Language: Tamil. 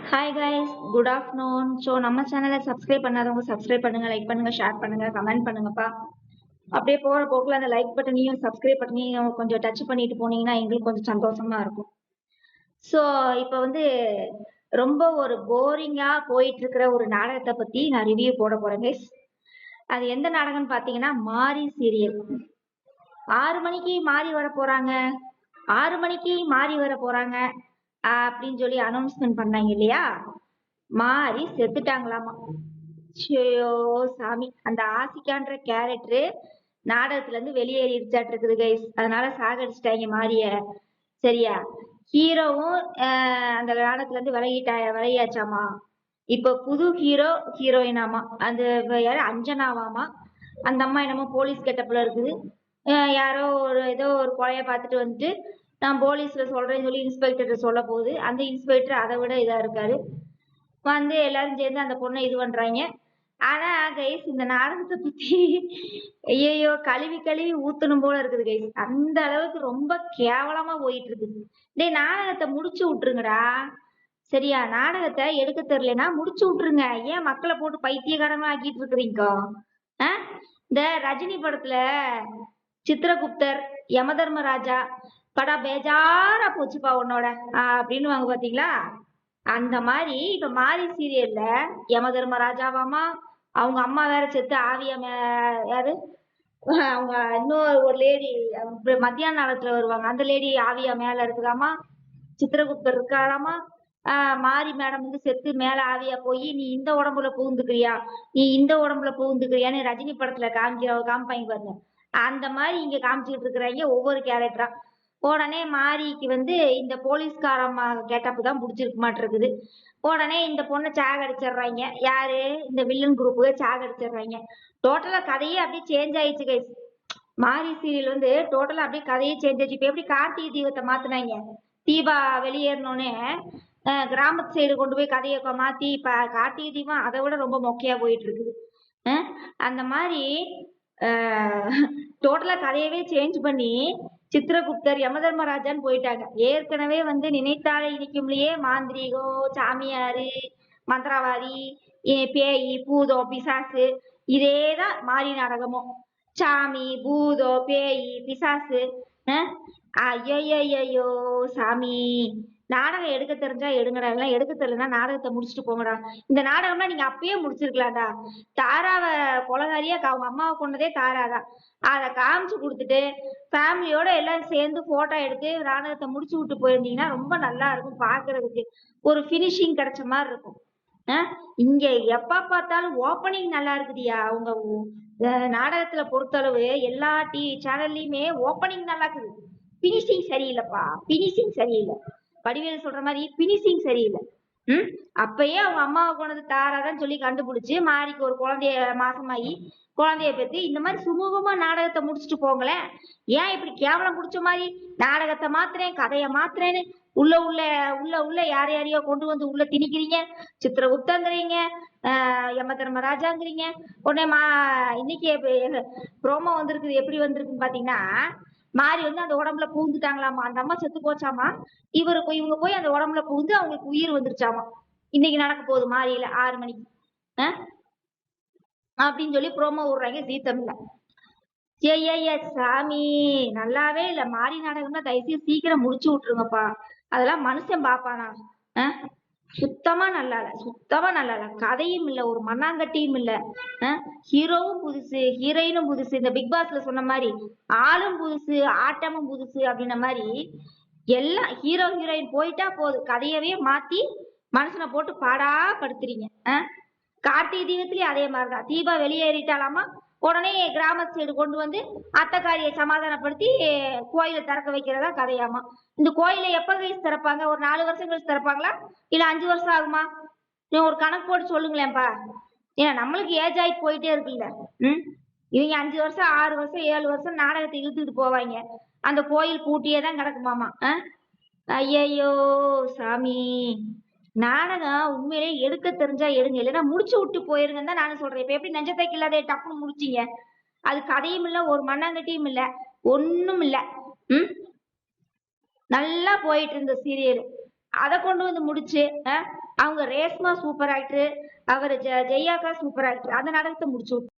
Hi guys, good afternoon. So நம்ம சேனலை சப்ஸ்கிரைப் பண்ணாதவங்க சப்ஸ்கிரைப் பண்ணுங்க, லைக் பண்ணுங்க, ஷேர் பண்ணுங்க, கமெண்ட் பண்ணுங்கப்பா. அப்படியே போகிற போக்கில் அந்த லைக் பட்டனையும் சப்ஸ்கிரைப் பட்டனையும் கொஞ்சம் டச் பண்ணிட்டு போனீங்கன்னா எங்களுக்கு கொஞ்சம் சந்தோஷமா இருக்கும். ஸோ இப்போ ரொம்ப ஒரு போரிங்காக போயிட்டு இருக்கிற ஒரு நாடகத்தை பற்றி நான் ரிவ்யூ போட போகிறேன் கைஸ். அது எந்த நாடகம்னு பார்த்தீங்கன்னா மாரி சீரியல். 6 மணிக்கு மாறி வர போகிறாங்க, 6 மணிக்கு மாறி வர போகிறாங்க அப்படின்னு சொல்லி அனௌன்ஸ்மெண்ட் பண்ணாங்க இல்லையா? மாறி செத்துட்டாங்களாமா. ஐயோ சாமி, அந்த ஆசிக்கான்ற கேரக்டரு நாடகத்துல இருந்து வெளியேறிடுச்சாட்டு இருக்குது கைஸ். அதனால சாகடிச்சிட்டாங்க மாரிய. சரியா? ஹீரோவும் அந்த நாடகத்துல இருந்து விலகியாச்சாமா. இப்ப புது ஹீரோயினாமா. அந்த யாரு, அஞ்சனாவாமா. அந்த அம்மா என்னமோ போலீஸ் கெட்டப்ல இருக்குது. யாரோ ஏதோ ஒரு கொலைய பார்த்துட்டு வந்துட்டு நான் போலீஸ்ல சொல்றேன்னு சொல்லி இன்ஸ்பெக்டர் சொல்ல போகுது. அந்த இன்ஸ்பெக்டர் அதை விட இதா இருக்காரு. எல்லாரும் சேர்ந்து அந்த பொண்ணை இது பண்றாங்க. ஆனா கைஸ், இந்த நாடகத்தை பத்தி ஐயோ கழுவி கழுவி ஊத்தணும் போல இருக்குது கைஸ். அந்த அளவுக்கு ரொம்ப கேவலமா போயிட்டு இருக்குது. டேய், நாடகத்தை முடிச்சு விட்டுருங்கடா. சரியா? நாடகத்தை எடுக்க தெரியலனா முடிச்சு விட்டுருங்க. ஏன் மக்களை போட்டு பைத்தியகாரமா ஆக்கிட்டு இருக்கிறீங்க? இந்த ரஜினி படத்துல சித்திரகுப்தர், யமதர்மராஜா படா பேஜாரா போச்சுப்பா உன்னோட அப்படின்னு வாங்க பாத்தீங்களா? அந்த மாதிரி இப்ப மாரி சீரியல்ல யமதர்மராஜாவாமா, அவங்க அம்மா வேற செத்து ஆவியா யாரு, அவங்க இன்னொரு ஒரு லேடி மத்தியான நேரத்துல வருவாங்க, அந்த லேடி ஆவியா மேல இருக்குதாமா. சித்திரகுப்தர் இருக்காராமா. மாரி மேடம் செத்து மேல ஆவியா போய் நீ இந்த உடம்புல புகுந்துக்கிறியா, நீ இந்த உடம்புல புகுந்துக்கிறியான்னு ரஜினி படத்துல காமிப்பாங்க பாருங்க. அந்த மாதிரி இங்க காமிச்சுட்டு இருக்கிறாங்க ஒவ்வொரு கேரக்டரா. உடனே மாரிக்கு இந்த போலீஸ்காரம்மா கேட்டப்பு தான் பிடிச்சிருக்க மாட்டிருக்குது. உடனே இந்த பொண்ணை சாகடிச்சிடுறாங்க. யாரு? இந்த வில்லன் குரூப்பு சாகடிச்சிடுறாங்க. டோட்டலா கதையே அப்படியே சேஞ்ச் ஆயிடுச்சு கைஸ். மாரி சீரியல் டோட்டலா அப்படியே கதையே சேஞ்ச் ஆயிடுச்சு. இப்ப எப்படி கார்த்திகை தீபத்தை மாத்தினாங்க, தீபா வெளியேறினோடனே கிராமத்து சைடு கொண்டு போய் கதையை மாத்தி இப்ப கார்த்திகை தீபம் அதை விட ரொம்ப மொக்கையா போயிட்டு இருக்குது. அந்த மாதிரி டோட்டலா கதையவே சேஞ்ச் பண்ணி சித்திரகுப்தர், யமதர்மராஜான்னு போயிட்டாங்க. ஏற்கனவே நினைத்தாலே இனிக்கும்லயே மாந்திரிகோ, சாமியாரு, மந்திரவாதி, பேய், பூதம், பிசாசு, இதேதான் மாறி நாடகமும். சாமி, பூதம், பேய், பிசாசு. ஐயோ சாமி, நாடகம் எடுக்க தெரிஞ்சா எடுங்கடா, எல்லாம் எடுக்க தெரியலன்னா நாடகத்தை முடிச்சுட்டு போங்கடா. இந்த நாடகம்னா நீங்க அப்பயே முடிச்சிருக்கலாம்டா. தாராவை கொலகாரியா அவங்க அம்மாவை கொண்டதே தாராதான். அதை காமிச்சு கொடுத்துட்டு ஃபேமிலியோட எல்லாம் சேர்ந்து போட்டோ எடுத்து நாடகத்தை முடிச்சு விட்டு போயிருந்தீங்கன்னா ரொம்ப நல்லா இருக்கும். பாக்குறதுக்கு ஒரு பினிஷிங் கிடைச்ச மாதிரி இருக்கும். இங்க எப்ப பார்த்தாலும் ஓப்பனிங் நல்லா இருக்குதியா. அவங்க நாடகத்துல பொறுத்தளவு எல்லா சேனல்லையுமே ஓப்பனிங் நல்லா இருக்குது. பினிஷிங் சரியில்லைப்பா, பினிஷிங் சரியில்லை. வடிவேலு சொல்ற மாதிரி பினிஷிங் சரியில்லை. அப்பயே அவங்க அம்மாவை கொண்டது தாராதான் சொல்லி கண்டுபிடிச்சு மாரிக்கு ஒரு குழந்தைய மாசமாயி குழந்தைய பத்தி இந்த மாதிரி சுமூகமா நாடகத்தை முடிச்சுட்டு போங்களேன். ஏன் இப்படி கேவலம் பிடிச்ச மாதிரி நாடகத்தை மாத்துறேன், கதையை மாத்துறேன்னு உள்ள உள்ள உள்ள உள்ள யார் யாரையோ கொண்டு உள்ள திணிக்கிறீங்க. சித்திரகுப்தங்கிறீங்க, யமதர்மராஜாங்கிறீங்க. உடனே இன்னைக்கு ப்ரோமோ வந்திருக்குது. எப்படி வந்திருக்குன்னு பாத்தீங்கன்னா, மாறி அந்த உடம்புல பூந்துட்டாங்களாமா. அந்த அம்மா செத்து போச்சாமா. இவங்க போய் அந்த உடம்புல பூந்து அவங்களுக்கு உயிர் வந்துருச்சாமா. இன்னைக்கு நடக்க போகுது மாரியில 6 மணிக்கு அப்படின்னு சொல்லி ப்ரோமோ விடுறாங்க ஜீ தமிழ்ல. சாமி, நல்லாவே இல்ல. மாறி நாடகம்னா தயவுசெய்து சீக்கிரம் முடிச்சு விட்டுருங்கப்பா. அதெல்லாம் மனுஷன் பாப்பானா? சுத்தமா நல்லா இல்ல, சுத்தமா நல்லா இல்ல. கதையும் இல்ல, ஒரு மண்ணாங்கட்டியும் இல்ல. ஹீரோவும் புதுசு, ஹீரோயினும் புதுசு. இந்த பிக் பாஸ்ல சொன்ன மாதிரி ஆளும் புதுசு, ஆட்டமும் புதுசு அப்படின்ன மாதிரி எல்லாம் ஹீரோ ஹீரோயின் போயிட்டா போதும், கதையவே மாத்தி மனுஷனை போட்டு பாடா படுத்துறீங்க. கார்த்திகை தீபத்திலயும் அதே மாதிரிதான். தீபா வெளியேறிட்டாலாமா. உடனே கிராமத்து சைடு கொண்டு அத்தைக்காரியை சமாதானப்படுத்தி கோயிலை திறக்க வைக்கிறதா கதையாமா. இந்த கோயிலை எப்ப கழிச்சு திறப்பாங்க? ஒரு 4 வருஷம் கழிச்சு திறப்பாங்களா, இல்ல 5 வருஷம் ஆகுமா? நீ ஒரு கணக்கு போட்டு சொல்லுங்களேன்ப்பா. ஏன்னா நம்மளுக்கு ஏஜ் ஆகி போயிட்டே இருக்குல்ல. இவங்க 5 வருஷம் 6 வருஷம் 7 வருஷம் நாடகத்தை இழுத்துட்டு போவாங்க. அந்த கோயில் பூட்டியே தான் கிடக்குமாமா. ஐயோ சாமி, நாடகம் உண்மையிலே எடுக்க தெரிஞ்சா எடுங்க, இல்லைன்னா முடிச்சு விட்டு போயிருங்கன்னு தான் நானும் சொல்றேன். இப்ப எப்படி நெஞ்சத்தைக்கு இல்லாத டப்புன்னு முடிச்சீங்க? அது கதையும் இல்ல, ஒரு மண்ணாங்கட்டியும் இல்ல, ஒண்ணும் இல்ல. நல்லா போயிட்டு இருந்த சீரியல் அதை கொண்டு முடிச்சு அவங்க ரேஸ்மா சூப்பர் ஆக்டர், அவரு ஜெயாக்கா சூப்பர் ஆக்டர். அந்த நாடகத்தை முடிச்சு